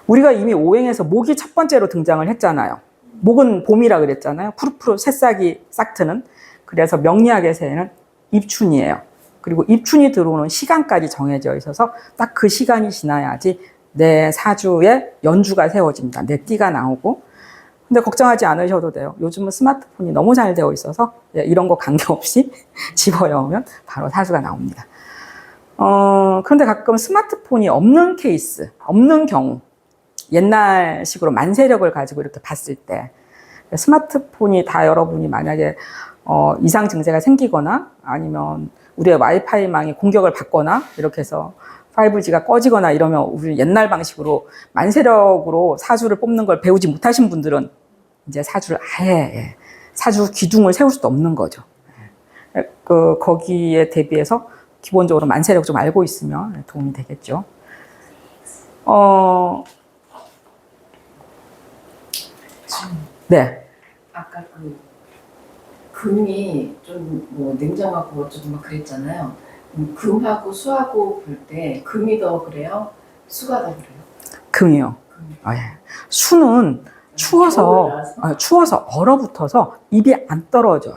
우리가 이미 오행에서 목이 첫 번째로 등장을 했잖아요. 목은 봄이라 그랬잖아요. 푸르푸르 새싹이 싹 트는. 그래서 명리학의 새는 입춘이에요. 그리고 입춘이 들어오는 시간까지 정해져 있어서 딱 그 시간이 지나야지 내 사주에 연주가 세워집니다. 내 띠가 나오고. 근데 걱정하지 않으셔도 돼요. 요즘은 스마트폰이 너무 잘 되어 있어서 이런 거 관계없이 집어넣으면 바로 사주가 나옵니다. 그런데 가끔 스마트폰이 없는 케이스, 없는 경우, 옛날식으로 만세력을 가지고 이렇게 봤을 때 스마트폰이 다 여러분이 만약에 이상 증세가 생기거나 아니면 우리의 와이파이망이 공격을 받거나 이렇게 해서 5G가 꺼지거나 이러면 우리 옛날 방식으로 만세력으로 사주를 뽑는 걸 배우지 못하신 분들은 이제 사주를 아예 사주 기둥을 세울 수도 없는 거죠. 거기에 대비해서 기본적으로 만세력 좀 알고 있으면 도움이 되겠죠. 네. 아까 금이 좀 뭐 냉정하고 어쩌고 막 그랬잖아요. 금하고 수하고 볼 때 금이 더 그래요? 수가 더 그래요? 금이요. 예. 수는 추워서 얼어붙어서 입이 안 떨어져요.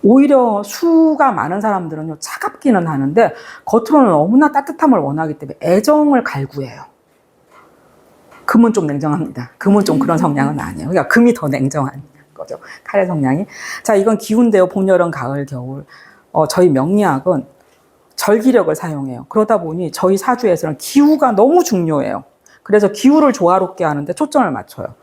오히려 수가 많은 사람들은요, 차갑기는 하는데 겉으로는 너무나 따뜻함을 원하기 때문에 애정을 갈구해요. 금은 좀 냉정합니다. 금은 좀 그런 성향은 아니에요. 그러니까 금이 더 냉정한 거죠. 칼의 성향이. 자, 이건 기운대요. 봄, 여름, 가을, 겨울. 저희 명리학은 절기력을 사용해요. 그러다 보니 저희 사주에서는 기후가 너무 중요해요. 그래서 기후를 조화롭게 하는데 초점을 맞춰요.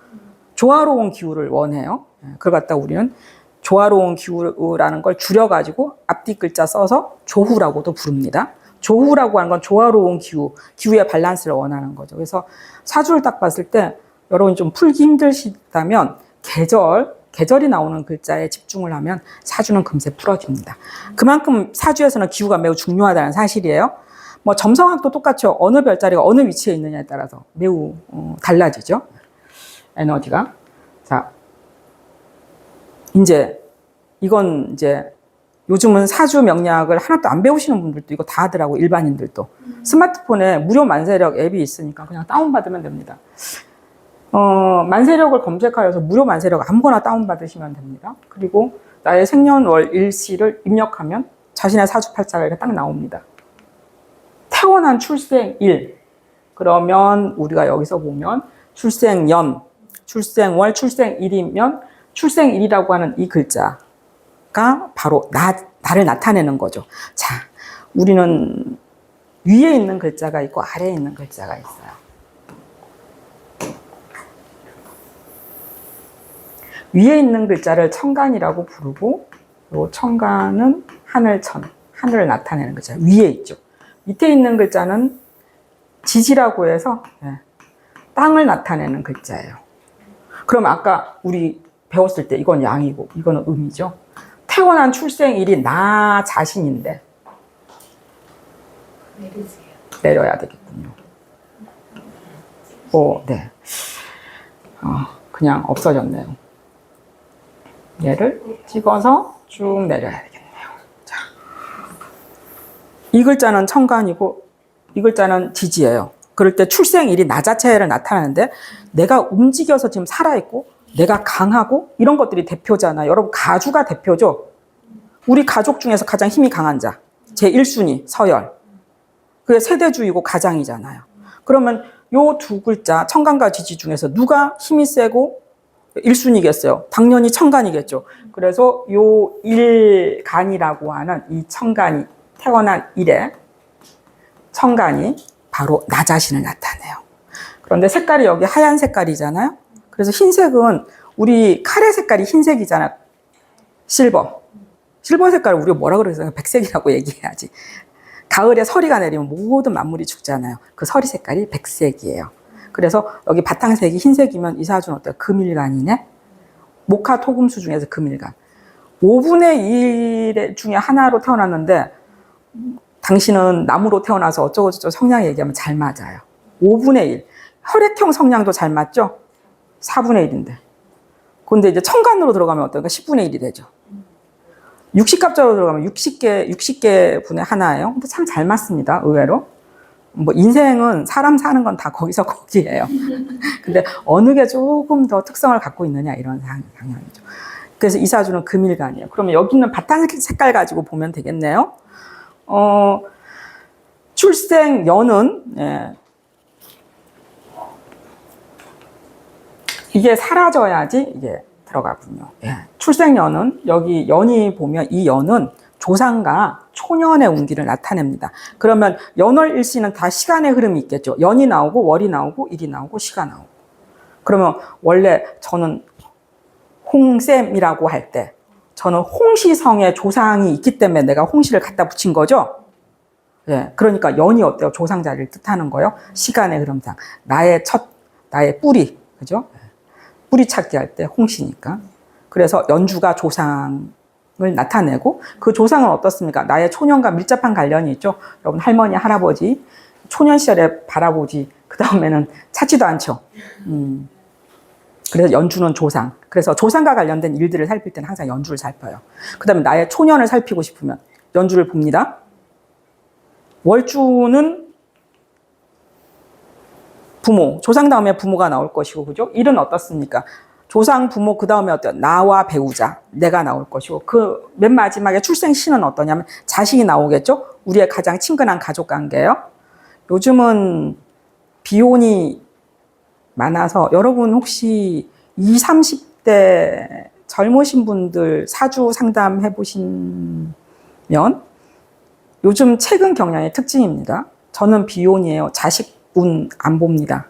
조화로운 기후를 원해요. 그걸 갖다 우리는 조화로운 기후라는 걸 줄여가지고 앞뒤 글자 써서 조후라고도 부릅니다. 조후라고 하는 건 조화로운 기후의 밸런스를 원하는 거죠. 그래서 사주를 딱 봤을 때 여러분이 좀 풀기 힘드시다면 계절이 나오는 글자에 집중을 하면 사주는 금세 풀어집니다. 그만큼 사주에서는 기후가 매우 중요하다는 사실이에요. 뭐 점성학도 똑같죠. 어느 별자리가 어느 위치에 있느냐에 따라서 매우 달라지죠. 에너지가. 자, 이건 요즘은 사주 명리학을 하나도 안 배우시는 분들도 이거 다 하더라고, 일반인들도. 스마트폰에 무료 만세력 앱이 있으니까 그냥 다운받으면 됩니다. 만세력을 검색하여서 무료 만세력 아무거나 다운받으시면 됩니다. 그리고 나의 생년월 일시를 입력하면 자신의 사주팔자가 이렇게 딱 나옵니다. 태어난 출생일. 그러면 우리가 여기서 보면 출생년, 출생월, 출생일이면 출생일이라고 하는 이 글자가 바로 나를 나타내는 거죠. 자, 우리는 위에 있는 글자가 있고 아래에 있는 글자가 있어요. 위에 있는 글자를 천간이라고 부르고, 요 천간은 하늘을 나타내는 글자 위에 있죠. 밑에 있는 글자는 지지라고 해서 땅을 나타내는 글자예요. 그럼 아까 우리 배웠을 때 이건 양이고 이거는 음이죠. 태어난 출생일이 나 자신인데 내려야 되겠군요. 네. 그냥 없어졌네요. 얘를 찍어서 쭉 내려야 되겠네요. 자, 이 글자는 천간이고 이 글자는 지지예요. 그럴 때 출생일이 나 자체를 나타내는데 내가 움직여서 지금 살아있고 내가 강하고 이런 것들이 대표잖아요. 여러분 가주가 대표죠. 우리 가족 중에서 가장 힘이 강한 자 제1순위 서열. 그게 세대주의고 가장이잖아요. 그러면 요 두 글자 천간과 지지 중에서 누가 힘이 세고 1순위겠어요? 당연히 천간이겠죠. 그래서 요 일간이라고 하는 이 천간이 태어난 일에 천간이 바로 나 자신을 나타내요. 그런데 색깔이 여기 하얀 색깔이잖아요. 그래서 흰색은 우리 칼의 색깔이 흰색이잖아요. 실버 색깔을 우리가 뭐라 그러겠어요? 백색이라고 얘기해야지. 가을에 서리가 내리면 모든 만물이 죽잖아요. 그 서리 색깔이 백색이에요. 그래서 여기 바탕색이 흰색이면 이 사주는 어때요? 금일간이네. 목화 토금수 중에서 금일간. 5분의 1 중에 하나로 태어났는데 당신은 나무로 태어나서 어쩌고저쩌고 성향 얘기하면 잘 맞아요. 5분의 1. 혈액형 성향도 잘 맞죠? 4분의 1인데. 근데 이제 천간으로 들어가면 어떨까? 10분의 1이 되죠. 60갑자로 들어가면 60개 분의 하나예요. 근데 참 잘 맞습니다. 의외로. 뭐 인생은 사람 사는 건 다 거기서 거기예요. 근데 어느 게 조금 더 특성을 갖고 있느냐 이런 상황이죠. 그래서 이 사주는 금일간이에요. 그러면 여기 있는 바탕 색깔 가지고 보면 되겠네요. 출생연은 예. 이게 사라져야지 이게 들어가군요. 예. 출생연은 여기 연이 보면 이 연은 조상과 초년의 운기를 나타냅니다. 그러면 연월일시는 다 시간의 흐름이 있겠죠. 연이 나오고 월이 나오고 일이 나오고 시가 나오고. 그러면 원래 저는 홍쌤이라고 할 때 저는 홍시성의 조상이 있기 때문에 내가 홍시를 갖다 붙인 거죠. 예, 그러니까 연이 어때요? 조상 자리를 뜻하는 거예요. 시간의 흐름상 나의 뿌리, 그죠? 뿌리 찾기 할 때 홍시니까. 그래서 연주가 조상을 나타내고 그 조상은 어떻습니까? 나의 초년과 밀접한 관련이 있죠. 여러분 할머니, 할아버지 초년 시절에 바라보지 그 다음에는 찾지도 않죠. 그래서 연주는 조상. 그래서 조상과 관련된 일들을 살필 때는 항상 연주를 살펴요. 그 다음에 나의 초년을 살피고 싶으면 연주를 봅니다. 월주는 부모, 조상 다음에 부모가 나올 것이고, 그죠? 일은 어떻습니까? 조상, 부모, 그 다음에 어때요? 나와 배우자, 내가 나올 것이고, 그 맨 마지막에 출생시는 어떠냐면 자식이 나오겠죠? 우리의 가장 친근한 가족 관계예요. 요즘은 비혼이 많아서 여러분 혹시 20, 30대 젊으신 분들 사주 상담해 보시면 요즘 최근 경향의 특징입니다. 저는 비혼이에요. 자식운 안 봅니다.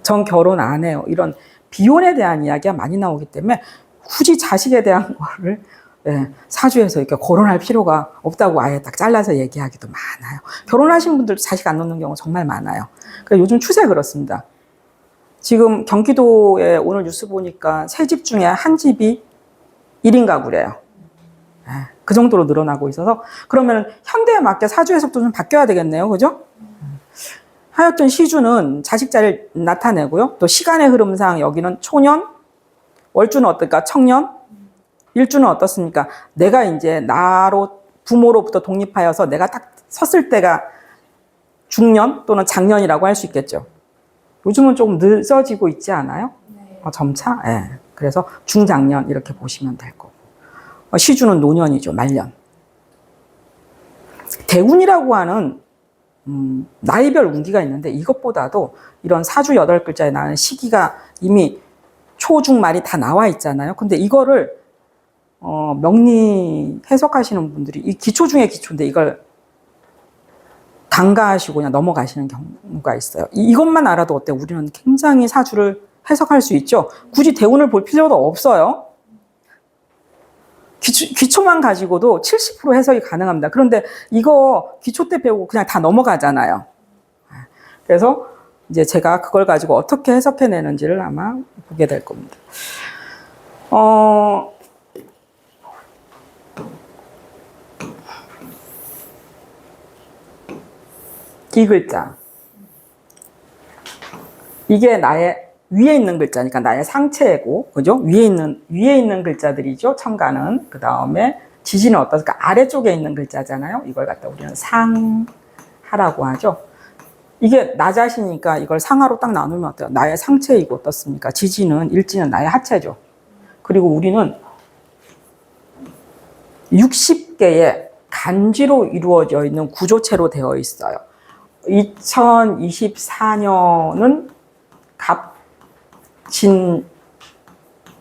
전 결혼 안 해요. 이런 비혼에 대한 이야기가 많이 나오기 때문에 굳이 자식에 대한 거를 사주에서 이렇게 거론할 필요가 없다고 아예 딱 잘라서 얘기하기도 많아요. 결혼하신 분들도 자식 안 놓는 경우 정말 많아요. 그러니까 요즘 추세 그렇습니다. 지금 경기도에 오늘 뉴스 보니까 세 집 중에 한 집이 1인 가구래요. 그 정도로 늘어나고 있어서 그러면 현대에 맞게 사주 해석도 좀 바뀌어야 되겠네요. 그죠? 하여튼 시주는 자식 자리를 나타내고요. 또 시간의 흐름상 여기는 초년, 월주는 어떨까? 청년, 일주는 어떻습니까? 내가 이제 나로 부모로부터 독립하여서 내가 딱 섰을 때가 중년 또는 장년이라고 할 수 있겠죠. 요즘은 조금 늦어지고 있지 않아요? 네. 점차? 예. 그래서 중장년 이렇게 보시면 될 거고. 시주는 노년이죠. 말년. 대운이라고 하는 나이별 운기가 있는데 이것보다도 이런 사주 8글자에 나는 시기가 이미 초, 중, 말이 다 나와 있잖아요. 근데 이거를 명리 해석하시는 분들이 이 기초 중에 기초인데 이걸 간과하시고 그냥 넘어가시는 경우가 있어요. 이것만 알아도 어때? 우리는 굉장히 사주를 해석할 수 있죠. 굳이 대운을 볼 필요도 없어요. 기초만 가지고도 70% 해석이 가능합니다. 그런데 이거 기초 때 배우고 그냥 다 넘어가잖아요. 그래서 이제 제가 그걸 가지고 어떻게 해석해내는지를 아마 보게 될 겁니다. 이 글자. 이게 나의 위에 있는 글자니까 나의 상체고, 그죠? 위에 있는 글자들이죠. 천간은. 그 다음에 지지는 어떻습니까? 아래쪽에 있는 글자잖아요. 이걸 갖다 우리는 상하라고 하죠. 이게 나 자신이니까 이걸 상하로 딱 나누면 어때요? 나의 상체이고 어떻습니까? 지지는, 일지는 나의 하체죠. 그리고 우리는 60개의 간지로 이루어져 있는 구조체로 되어 있어요. 2024년은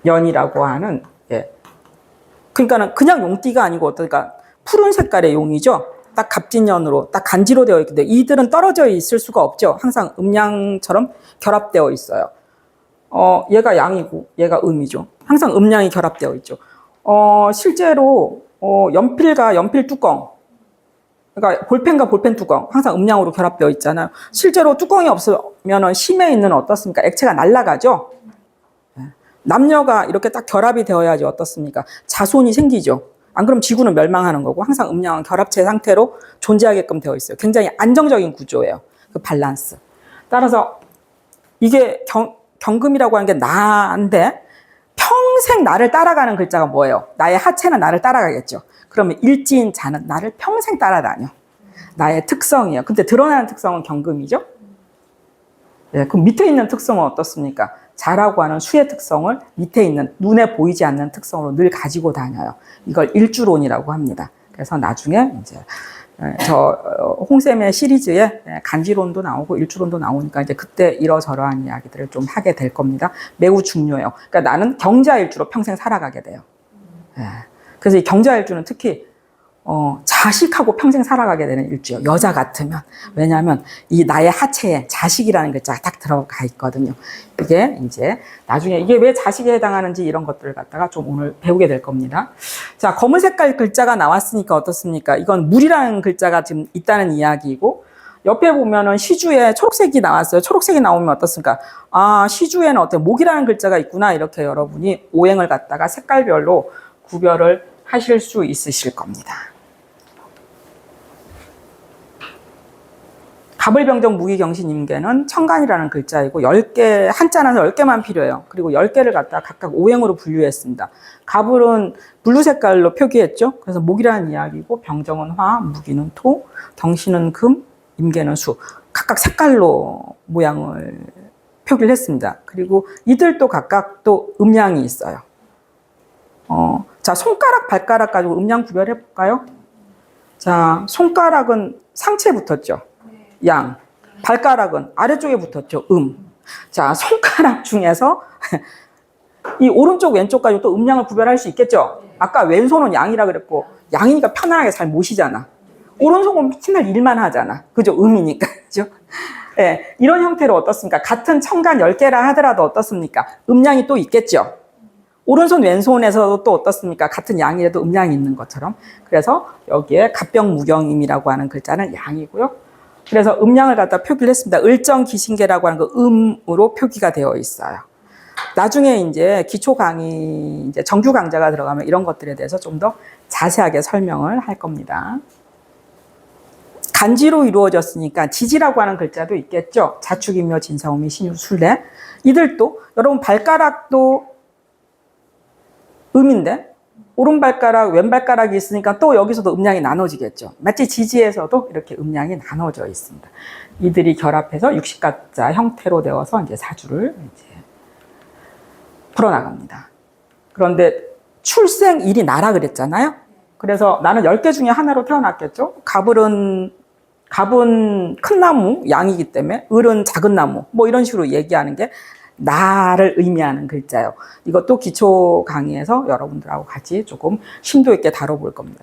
갑진년이라고 하는, 그러니까는 그냥 용띠가 아니고 어떨까? 푸른 색깔의 용이죠. 딱 갑진년으로 딱 간지로 되어 있는데 이들은 떨어져 있을 수가 없죠. 항상 음양처럼 결합되어 있어요. 얘가 양이고 얘가 음이죠. 항상 음양이 결합되어 있죠. 실제로 연필과 연필 뚜껑, 그러니까 볼펜과 볼펜 뚜껑 항상 음양으로 결합되어 있잖아요. 실제로 뚜껑이 없으면 심에 있는 어떻습니까? 액체가 날아가죠. 남녀가 이렇게 딱 결합이 되어야지 어떻습니까? 자손이 생기죠. 안 그럼 지구는 멸망하는 거고 항상 음양은 결합체 상태로 존재하게끔 되어 있어요. 굉장히 안정적인 구조예요. 그 밸런스. 따라서 이게 경금이라고 하는 게 나인데 평생 나를 따라가는 글자가 뭐예요? 나의 하체는 나를 따라가겠죠. 그러면 일지인 자는 나를 평생 따라다녀. 나의 특성이에요. 근데 드러나는 특성은 경금이죠. 네, 그럼 밑에 있는 특성은 어떻습니까? 자라고 하는 수의 특성을 밑에 있는 눈에 보이지 않는 특성으로 늘 가지고 다녀요. 이걸 일주론이라고 합니다. 그래서 나중에 이제 저 홍쌤의 시리즈에 간지론도 나오고 일주론도 나오니까 이제 그때 이러저러한 이야기들을 좀 하게 될 겁니다. 매우 중요해요. 그러니까 나는 경자일주로 평생 살아가게 돼요. 그래서 이 경자일주는 특히 자식하고 평생 살아가게 되는 일주요. 여자 같으면. 왜냐하면 이 나의 하체에 자식이라는 글자가 딱 들어가 있거든요. 이게 이제 나중에 이게 왜 자식에 해당하는지 이런 것들을 갖다가 좀 오늘 배우게 될 겁니다. 자, 검은 색깔 글자가 나왔으니까 어떻습니까? 이건 물이라는 글자가 지금 있다는 이야기이고, 옆에 보면은 시주에 초록색이 나왔어요. 초록색이 나오면 어떻습니까? 아, 시주에는 어떤 목이라는 글자가 있구나. 이렇게 여러분이 오행을 갖다가 색깔별로 구별을 하실 수 있으실 겁니다. 갑을병정 무기경신임계는 천간이라는 글자이고 10개, 한자는 10개만 필요해요. 그리고 10개를 갖다가 각각 오행으로 분류했습니다. 갑을은 블루 색깔로 표기했죠. 그래서 목이라는 이야기고 병정은 화, 무기는 토, 경신은 금, 임계는 수. 각각 색깔로 모양을 표기를 했습니다. 그리고 이들도 각각 또 음양이 있어요. 자, 손가락, 발가락 가지고 음양 구별해 볼까요? 자, 손가락은 상체에 붙었죠. 양. 발가락은 아래쪽에 붙었죠. 자, 손가락 중에서 이 오른쪽, 왼쪽 가지고 또 음양을 구별할 수 있겠죠? 아까 왼손은 양이라 그랬고, 양이니까 편안하게 잘 모시잖아. 오른손은 맨날 일만 하잖아. 그죠? 음이니까. 그죠? 네, 이런 형태로 어떻습니까? 같은 천간 10개라 하더라도 어떻습니까? 음양이 또 있겠죠? 오른손, 왼손에서도 또 어떻습니까? 같은 양이라도 음양이 있는 것처럼. 그래서 여기에 갑병무경임이라고 하는 글자는 양이고요. 그래서 음양을 갖다 표기를 했습니다. 을정기신계라고 하는 그 음으로 표기가 되어 있어요. 나중에 이제 기초 강의, 이제 정규 강좌가 들어가면 이런 것들에 대해서 좀 더 자세하게 설명을 할 겁니다. 간지로 이루어졌으니까 지지라고 하는 글자도 있겠죠. 자축인묘, 진사오미, 신유, 술래. 이들도 여러분 발가락도 음인데 오른발가락, 왼발가락이 있으니까 또 여기서도 음양이 나눠지겠죠. 마치 지지에서도 이렇게 음양이 나눠져 있습니다. 이들이 결합해서 60가자 형태로 되어서 이제 사주를 이제 풀어나갑니다. 그런데 출생일이 나라 그랬잖아요. 그래서 나는 10개 중에 하나로 태어났겠죠. 갑은 큰 나무, 양이기 때문에 을은 작은 나무, 뭐 이런 식으로 얘기하는 게 나를 의미하는 글자예요. 이것도 기초 강의에서 여러분들하고 같이 조금 심도 있게 다뤄볼 겁니다.